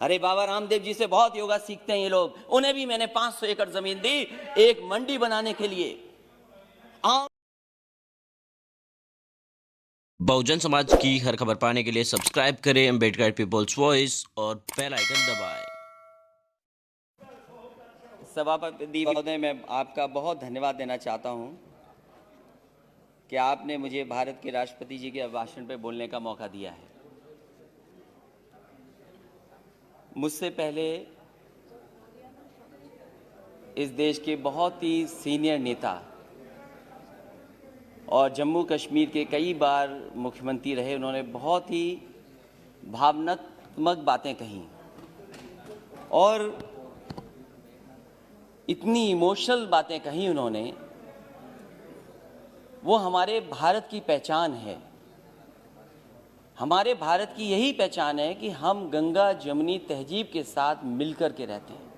अरे बाबा रामदेव जी से बहुत योगा सीखते हैं ये लोग। उन्हें भी मैंने 500 एकड़ जमीन दी एक मंडी बनाने के लिए। बहुजन समाज की हर खबर पाने के लिए सब्सक्राइब करें अम्बेडकर पीपल्स वॉइस और बेल आइकन दबाएं। सभापति महोदय, मैं आपका बहुत धन्यवाद देना चाहता हूं कि आपने मुझे भारत के राष्ट्रपति जी के भाषण पे बोलने का मौका दिया है। मुझसे पहले इस देश के बहुत ही सीनियर नेता और जम्मू कश्मीर के कई बार मुख्यमंत्री रहे, उन्होंने बहुत ही भावनात्मक बातें कही और इतनी इमोशनल बातें कही उन्होंने। वो हमारे भारत की पहचान है। हमारे भारत की यही पहचान है कि हम गंगा जमुनी तहजीब के साथ मिलकर के रहते हैं।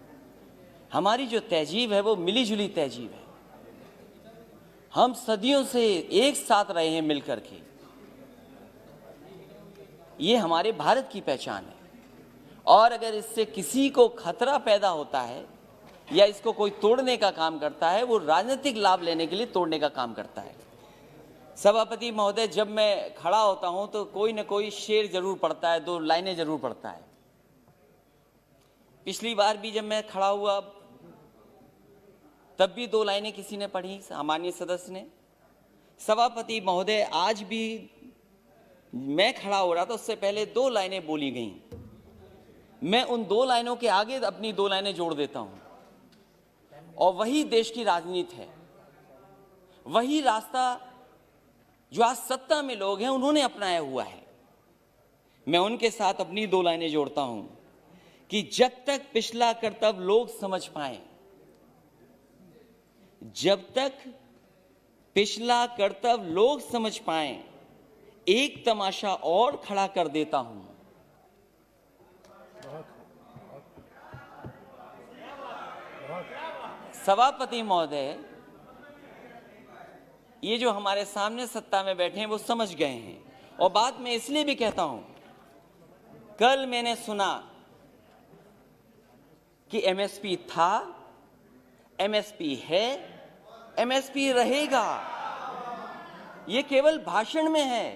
हमारी जो तहजीब है वो मिली जुली तहजीब है। हम सदियों से एक साथ रहे हैं मिलकर के। ये हमारे भारत की पहचान है। और अगर इससे किसी को खतरा पैदा होता है या इसको कोई तोड़ने का काम करता है, वो राजनीतिक लाभ लेने के लिए तोड़ने का काम करता है। सभापति महोदय, जब मैं खड़ा होता हूं तो कोई न कोई शेर जरूर पढ़ता है, 2 लाइनें जरूर पढ़ता है। पिछली बार भी जब मैं खड़ा हुआ तब भी 2 लाइनें किसी ने पढ़ी, सामान्य सदस्य ने। सभापति महोदय, आज भी मैं खड़ा हो रहा था, उससे पहले 2 लाइनें बोली गईं। मैं उन 2 लाइनों के आगे अपनी 2 लाइनें जोड़ देता हूं और वही देश की राजनीति है। वही रास्ता जो आज सत्ता में लोग हैं उन्होंने अपनाया हुआ है। मैं उनके साथ अपनी 2 लाइनें जोड़ता हूं कि जब तक पिछला कर्तव्य लोग समझ पाए, जब तक पिछला कर्तव्य लोग समझ पाए, एक तमाशा और खड़ा कर देता हूं। सभापति महोदय, ये जो हमारे सामने सत्ता में बैठे हैं वो समझ गए हैं। और बात मैं इसलिए भी कहता हूं, कल मैंने सुना कि एमएसपी था, एमएसपी है, एमएसपी रहेगा। ये केवल भाषण में है,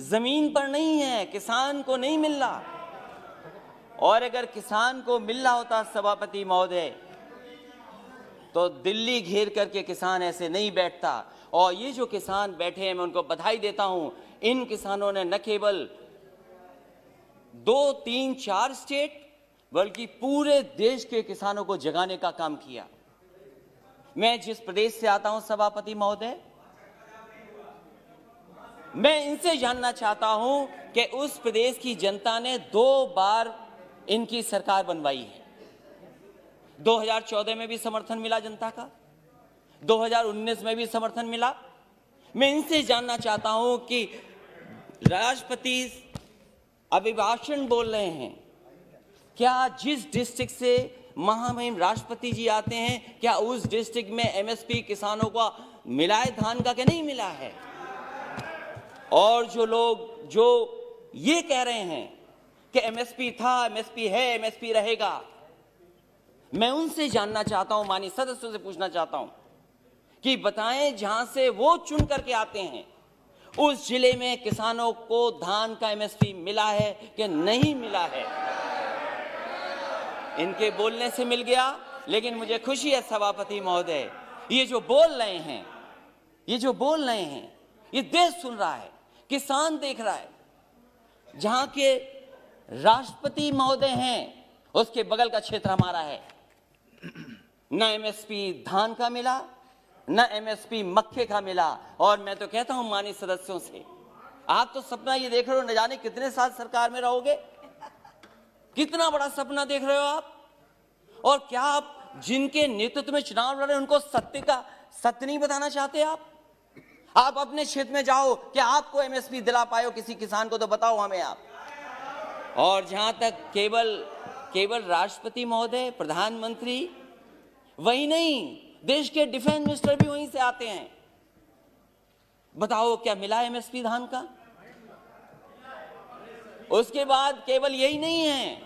जमीन पर नहीं है, किसान को नहीं मिल रहा। और अगर किसान को मिल रहा होता सभापति महोदय, तो दिल्ली घेर करके किसान ऐसे नहीं बैठता। और ये जो किसान बैठे हैं, मैं उनको बधाई देता हूं। इन किसानों ने न केवल 2, 3, 4 स्टेट बल्कि पूरे देश के किसानों को जगाने का काम किया। मैं जिस प्रदेश से आता हूं सभापति महोदय, मैं इनसे जानना चाहता हूं कि उस प्रदेश की जनता ने 2 बार इनकी सरकार बनवाई है। 2014 में भी समर्थन मिला जनता का, 2019 में भी समर्थन मिला। मैं इनसे जानना चाहता हूं कि राष्ट्रपति अभिभाषण बोल रहे हैं, क्या जिस डिस्ट्रिक्ट से महामहिम राष्ट्रपति जी आते हैं, क्या उस डिस्ट्रिक्ट में एमएसपी किसानों को मिला है धान का, क्या नहीं मिला है? और जो लोग जो ये कह रहे हैं कि एमएसपी था, एमएसपी है, एमएसपी रहेगा, मैं उनसे जानना चाहता हूं, माननीय सदस्यों से पूछना चाहता हूं कि बताएं, जहां से वो चुन करके आते हैं उस जिले में किसानों को धान का एमएसपी मिला है कि नहीं मिला है? इनके बोलने से मिल गया, लेकिन मुझे खुशी है सभापति महोदय, ये जो बोल रहे हैं, ये जो बोल रहे हैं, ये देश सुन रहा है, किसान देख रहा है। जहां के राष्ट्रपति महोदय हैं उसके बगल का क्षेत्र हमारा है। न एमएसपी धान का मिला, न एमएसपी मक्के का मिला। और मैं तो कहता हूं माननीय सदस्यों से, आप तो सपना ये देख रहे हो, न जाने कितने साल सरकार में रहोगे, कितना बड़ा सपना देख रहे हो आप। और क्या आप जिनके नेतृत्व में चुनाव लड़ रहे हैं उनको सत्य नहीं बताना चाहते? आप अपने क्षेत्र में जाओ, क्या आपको एमएसपी दिला पाए हो किसी किसान को, तो बताओ हमें आप। और जहां तक केवल राष्ट्रपति महोदय, प्रधानमंत्री, वही नहीं, देश के डिफेंस मिनिस्टर भी वहीं से आते हैं। बताओ क्या मिला एमएसपी धान का? उसके बाद केवल यही नहीं है,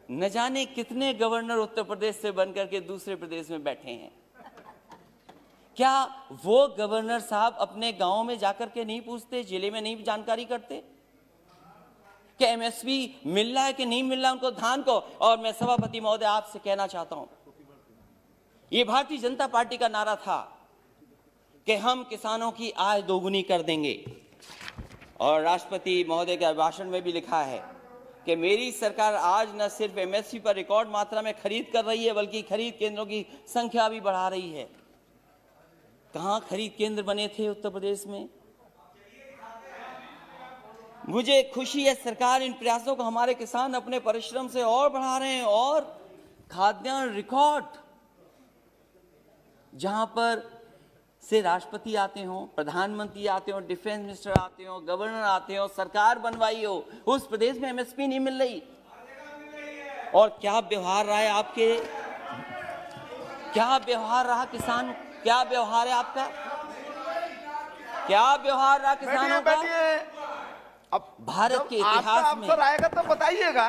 न जाने कितने गवर्नर उत्तर प्रदेश से बनकर के दूसरे प्रदेश में बैठे हैं। क्या वो गवर्नर साहब अपने गांव में जाकर के नहीं पूछते, जिले में नहीं जानकारी करते कि एमएसपी मिल रहा है कि नहीं मिल रहा उनको धान को? और मैं सभापति महोदय आपसे कहना चाहता हूं, ये भारतीय जनता पार्टी का नारा था कि हम किसानों की आय दोगुनी कर देंगे, और राष्ट्रपति महोदय के भाषण में भी लिखा है कि मेरी सरकार आज न सिर्फ एमएसपी पर रिकॉर्ड मात्रा में खरीद कर रही है, बल्कि खरीद केंद्रों की संख्या भी बढ़ा रही है। कहां खरीद केंद्र बने थे उत्तर प्रदेश में? मुझे खुशी है सरकार इन प्रयासों को, हमारे किसान अपने परिश्रम से और बढ़ा रहे हैं, और खाद्यान्न रिकॉर्ड, जहां पर से राष्ट्रपति आते हो, प्रधानमंत्री आते हो, डिफेंस मिनिस्टर आते हो, गवर्नर आते हो, सरकार बनवाई हो, उस प्रदेश में एमएसपी नहीं मिल रही। और क्या व्यवहार रहा है आपके, क्या व्यवहार रहा किसान, क्या व्यवहार है आपका, क्या व्यवहार रहा किसानों का? अब भारत के इतिहास में अवसर आएगा तब बताइएगा,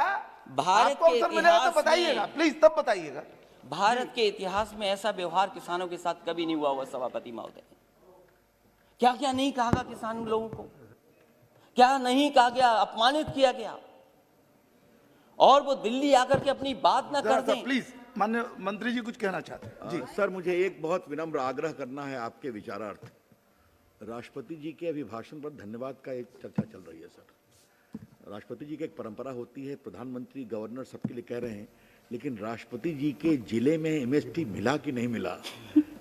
भारत के इतिहास तो बताइएगा, प्लीज तब बताइएगा। भारत के इतिहास में ऐसा व्यवहार किसानों के साथ कभी नहीं हुआ सभापति महोदय। क्या क्या नहीं कहा गया किसान लोगों को, क्या नहीं कहा गया, अपमानित किया गया, और वो दिल्ली आकर के अपनी बात ना कर दें। प्लीज माननीय मंत्री जी कुछ कहना चाहते हैं जी। सर, मुझे एक बहुत विनम्र आग्रह करना है आपके विचारार्थ। राष्ट्रपति जी के अभिभाषण पर धन्यवाद का एक चर्चा चल रही है सर। राष्ट्रपति जी की एक परंपरा होती है, प्रधानमंत्री गवर्नर सबके लिए कह रहे हैं, लेकिन राष्ट्रपति जी के जिले में एमएसपी मिला कि नहीं मिला,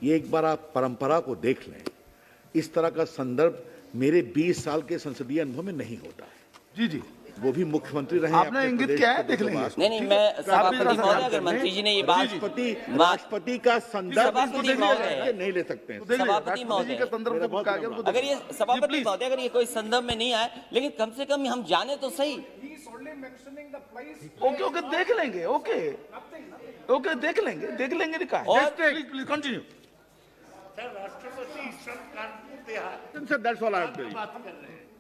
ये एक बार आप परंपरा को देख लें। इस तरह का संदर्भ मेरे 20 साल के संसदीय अनुभव में नहीं होता है। जी जी, वो भी मुख्यमंत्री रहे। आपने इंगित किया है, देख लेंगे। नहीं, मैं सभापति महोदय, अगर मंत्री जी ने ये बात, राष्ट्रपति का संदर्भ नहीं ले सकते हैं। सभापति महोदय, अगर ये सभापति महोदय अगर ये कोई संदर्भ में नहीं आए, लेकिन कम से कम हम जाने तो सही। ओके ओके, देख लेंगे, ओके ओके, देख लेंगे लिखा है। और प्लीज कंटिन्यू सर। राष्ट्रपति sir, that's all I have to say.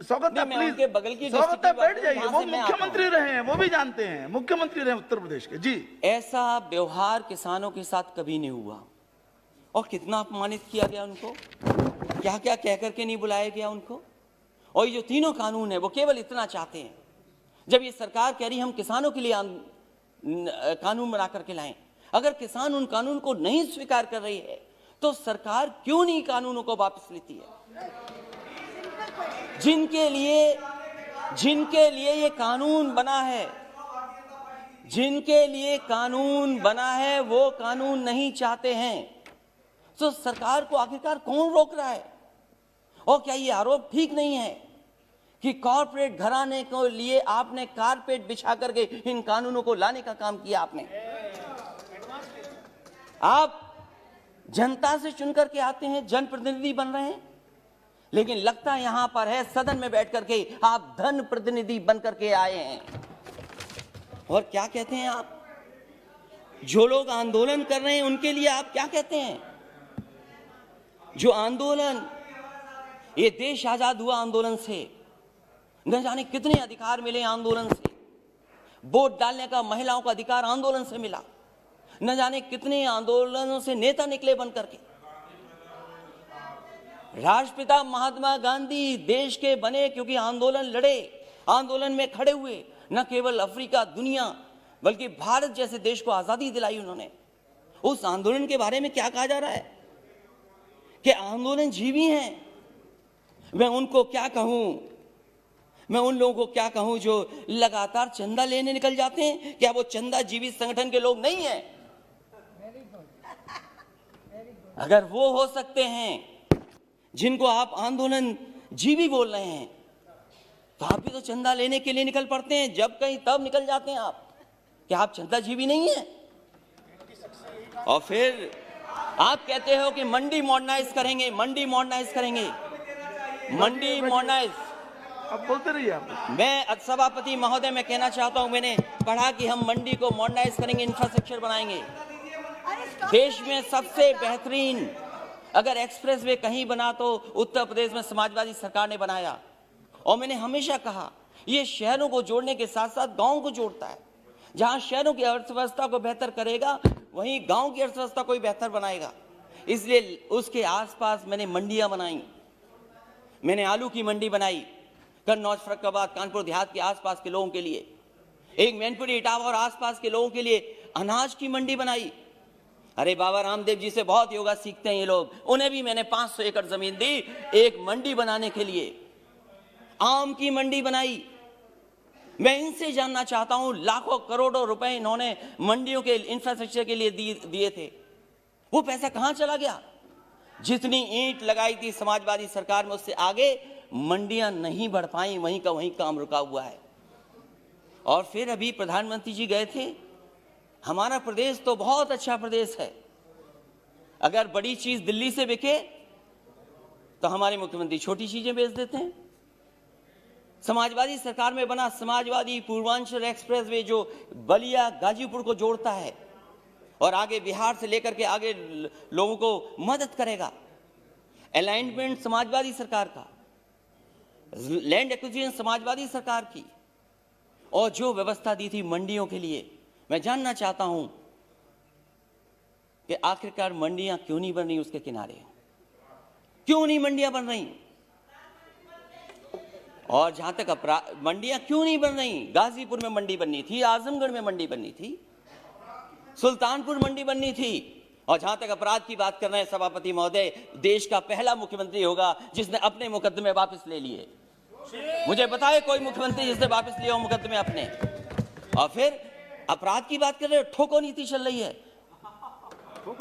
स्वागत है, प्लीज बगल की स्वागत है, बैठ जाइए। वो मुख्यमंत्री रहे हैं, वो भी जानते हैं, मुख्यमंत्री रहे उत्तर प्रदेश के जी। ऐसा व्यवहार किसानों के साथ कभी नहीं हुआ, और कितना अपमानित किया गया उनको, क्या क्या कह करके नहीं बुलाया गया उनको। और ये जो तीनों कानून है वो केवल इतना चाहते हैं, जब ये सरकार कह रही हम किसानों के लिए कानून बना करके लाएं, अगर किसान उन कानून को नहीं स्वीकार कर रही है तो सरकार क्यों नहीं कानूनों को वापस लेती है? जिनके लिए ये कानून बना है, जिनके लिए कानून बना है, वो कानून नहीं चाहते हैं, तो सरकार को आखिरकार कौन रोक रहा है? और क्या ये आरोप ठीक नहीं है कि कॉर्पोरेट घराने को लिए आपने कारपेट बिछा करके इन कानूनों को लाने का काम किया? आप जनता से चुनकर के आते हैं, जनप्रतिनिधि बन रहे हैं, लेकिन लगता यहां पर है सदन में बैठ करके आप धन प्रतिनिधि बन करके आए हैं। और क्या कहते हैं आप? जो लोग आंदोलन कर रहे हैं उनके लिए आप क्या कहते हैं? जो आंदोलन, ये देश आजाद हुआ आंदोलन से, न जाने कितने अधिकार मिले आंदोलन से। वोट डालने का महिलाओं का अधिकार आंदोलन से मिला, न जाने कितने आंदोलनों से नेता निकले बन करके। राष्ट्रपिता महात्मा गांधी देश के बने क्योंकि आंदोलन लड़े, आंदोलन में खड़े हुए, न केवल अफ्रीका, दुनिया, बल्कि भारत जैसे देश को आजादी दिलाई उन्होंने। उस आंदोलन के बारे में क्या कहा जा रहा है कि आंदोलन जीवी हैं। मैं उनको क्या कहूं, मैं उन लोगों को क्या कहूं जो लगातार चंदा लेने निकल जाते हैं? क्या वो चंदा जीवी संगठन के लोग नहीं हैं? अगर वो हो सकते हैं जिनको आप आंदोलन जीवी बोल रहे हैं, तो आप भी तो चंदा लेने के लिए निकल पड़ते हैं, जब कहीं तब निकल जाते हैं आप। क्या आप चंदा जीवी नहीं है? और फिर आप कहते हो कि मंडी मॉडर्नाइज करेंगे, मंडी मॉडर्नाइज करेंगे, मंडी मॉडर्नाइज। अब बोलते रहिए आप। मैं सभापति महोदय मैं कहना चाहता हूं, मैंने पढ़ा कि हम मंडी को मॉडर्नाइज करेंगे, इंफ्रास्ट्रक्चर बनाएंगे। देश में सबसे बेहतरीन अगर एक्सप्रेस वे कहीं बना तो उत्तर प्रदेश में समाजवादी सरकार ने बनाया। और मैंने हमेशा कहा ये शहरों को जोड़ने के साथ साथ गांवों को जोड़ता है। जहां शहरों की अर्थव्यवस्था को बेहतर करेगा वहीं गांव की अर्थव्यवस्था को भी बेहतर बनाएगा। इसलिए उसके आसपास मैंने मंडियां बनाई। मैंने आलू की मंडी बनाई कन्नौज, फर्रुखाबाद, कानपुर देहात के आसपास के लोगों के लिए। एक मैनपुरी, इटावा और आसपास के लोगों के लिए अनाज की मंडी बनाई। अरे बाबा रामदेव जी से बहुत योगा सीखते हैं ये लोग, उन्हें भी मैंने 500 एकड़ जमीन दी एक मंडी बनाने के लिए। आम की मंडी बनाई। मैं इनसे जानना चाहता हूं, लाखों करोड़ों रुपए इन्होंने मंडियों के इंफ्रास्ट्रक्चर के लिए दिए थे, वो पैसा कहां चला गया? जितनी ईंट लगाई थी समाजवादी सरकार में उससे आगे मंडियां नहीं बढ़ पाई, वहीं का वहीं काम रुका हुआ है। और फिर अभी प्रधानमंत्री जी गए थे। हमारा प्रदेश तो बहुत अच्छा प्रदेश है। अगर बड़ी चीज दिल्ली से बिके तो हमारे मुख्यमंत्री छोटी चीजें बेच देते हैं। समाजवादी सरकार में बना समाजवादी पूर्वांचल एक्सप्रेसवे जो बलिया गाजीपुर को जोड़ता है और आगे बिहार से लेकर के आगे लोगों को मदद करेगा। अलाइनमेंट समाजवादी सरकार का, लैंड एक्विजिशन समाजवादी सरकार की, और जो व्यवस्था दी थी मंडियों के लिए। मैं जानना चाहता हूं कि आखिरकार मंडियां क्यों नहीं बन रही उसके किनारे? क्यों नहीं मंडियां बन रही? और जहां तक मंडियां क्यों नहीं बन रही? गाजीपुर में मंडी बननी थी, आजमगढ़ में मंडी बननी थी, सुल्तानपुर मंडी बननी थी। और जहां तक अपराध की बात कर रहे हैं सभापति महोदय, देश का पहला मुख्यमंत्री होगा जिसने अपने मुकदमे वापस ले लिए। मुझे बताए कोई मुख्यमंत्री जिसने वापस लिया हो मुकदमे अपने। और फिर अपराध की बात कर रहे हो, ठोको नीति चल रही है,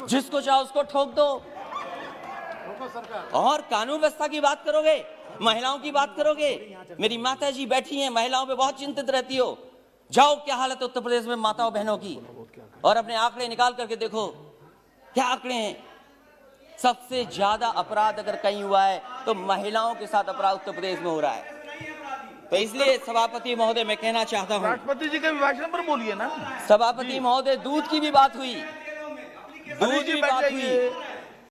जिसको चाहो उसको ठोक दो। और कानून व्यवस्था की बात करोगे, महिलाओं की बात करोगे। मेरी माता जी बैठी हैं, महिलाओं पे बहुत चिंतित रहती हो। जाओ क्या हालत है उत्तर प्रदेश में माताओं बहनों की, और अपने आंकड़े निकाल करके देखो क्या आंकड़े हैं। सबसे ज्यादा अपराध अगर कहीं हुआ है तो महिलाओं के साथ अपराध उत्तर प्रदेश में हो रहा है। तो इसलिए सभापति महोदय मैं कहना चाहता हूं, राष्ट्रपति जी के अभिभाषण पर बोलिए ना। सभापति महोदय दूध की भी बात हुई, दूध की बात हुई।